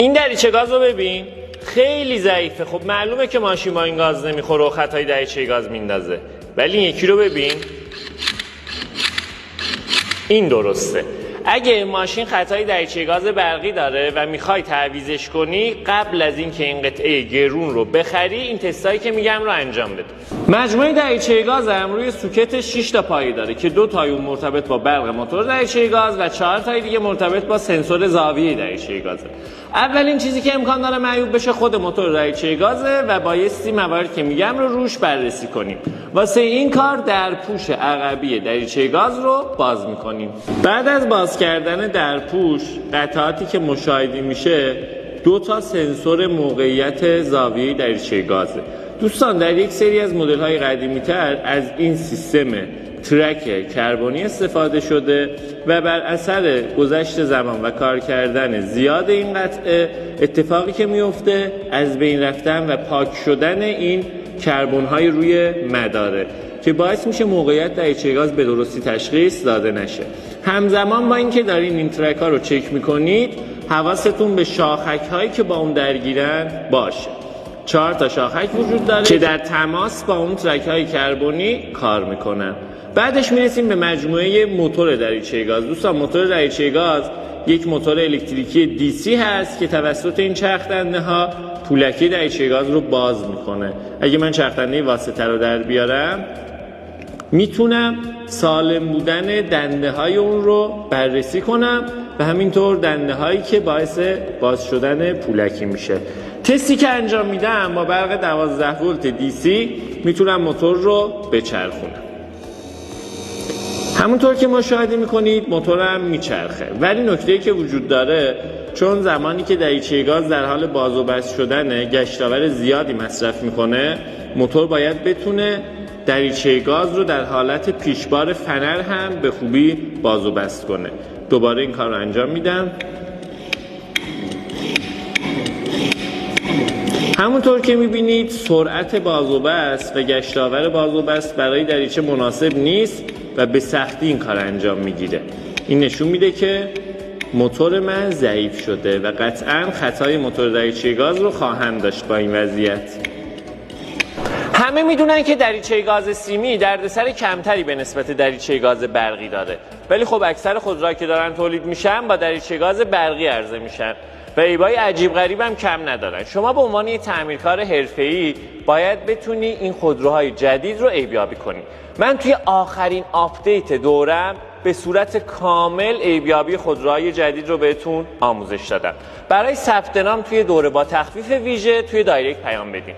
این دریچه گاز رو ببین خیلی ضعیفه. خب معلومه که ماشین با این گاز نمیخوره و خطای دریچه گاز میندازه. ولی این یکی رو ببین، این درسته. اگه ماشین خطای دریچه گاز برقی داره و میخوای تعویضش کنی، قبل از اینکه این قطعه گرون رو بخری این تستایی که میگم رو انجام بده. مجموعه دریچه گاز هم روی سوکت 6 تا پایه داره که 2 تای اون مرتبط با برق موتور دریچه گاز و 4 تای دیگه مرتبط با سنسور زاویه دریچه گازه. اولین چیزی که امکان داره معیوب بشه خود موتور دریچه گازه و بایستی موارد که میگم رو روش بررسی کنیم. واسه این کار درپوش عقبی دریچه گاز رو باز میکنیم. بعد از باز کردن درپوش، قطعاتی که مشاهده میشه 2 تا سنسور موقعیت زاویه دریچه گازه. دوستان در یک سری از مدل‌های قدیمی‌تر از این سیستم ترک کربنی استفاده شده و بر اثر گذشت زمان و کار کردن زیاد این قطعه اتفاقی که میفته از بین رفتن و پاک شدن این کربن‌های روی مداره که باعث میشه موقعیت دریچه گاز به درستی تشخیص داده نشه. همزمان با اینکه دارین این ترک ها رو چک میکنید حواستون به شاخک هایی که با اون درگیرن باشه. 4 تا شاخک وجود داره که در تماس با اون ترک های کربنی کار میکنن. بعدش میرسیم به مجموعه موتور دریچه گاز. دوستان موتور دریچه گاز یک موتور الکتریکی دیسی هست که توسط این چرخ دنده ها پولکی دریچه گاز رو باز میکنه. اگه من چرخ دنده واسطه رو در بیارم میتونم سالم بودن دنده های اون رو بررسی کنم و همینطور دنده هایی که باعث باز شدن پولکی میشه. تستی که انجام میدم با برق 12 ولت دیسی میتونم موتور رو بچرخونم. همونطور که مشاهده میکنید موتورم میچرخه، ولی نکته‌ای که وجود داره چون زمانی که دریچه گاز در حال باز و بست شدن گشتاور زیادی مصرف میکنه، موتور باید بتونه دریچه گاز رو در حالت پیشبار فنر هم به خوبی باز و بست کنه. دوباره این کار رو انجام میدم. همونطور که میبینید سرعت باز و بست و گشتاور باز و بست برای دریچه مناسب نیست و به سختی این کار انجام میگیره. این نشون میده که موتور من ضعیف شده و قطعاً خطای موتور دریچه گاز رو خواهم داشت با این وضعیت. همه میدونن که دریچه گاز سیمی دردسر کمتری به نسبت دریچه گاز برقی داره، ولی خب اکثر خودروها که دارن تولید میشن با دریچه گاز برقی عرضه میشن و عیبای عجیب غریب هم کم ندارن. شما به عنوان یک تعمیرکار حرفه‌ای باید بتونی این خودروهای جدید رو عیبیابی کنی. من توی آخرین آپدیت دورم به صورت کامل عیبیابی خودروهای جدید رو بهتون آموزش دادم. برای ثبت نام توی دوره با تخفیف ویژه توی دایرکت پیام بدین.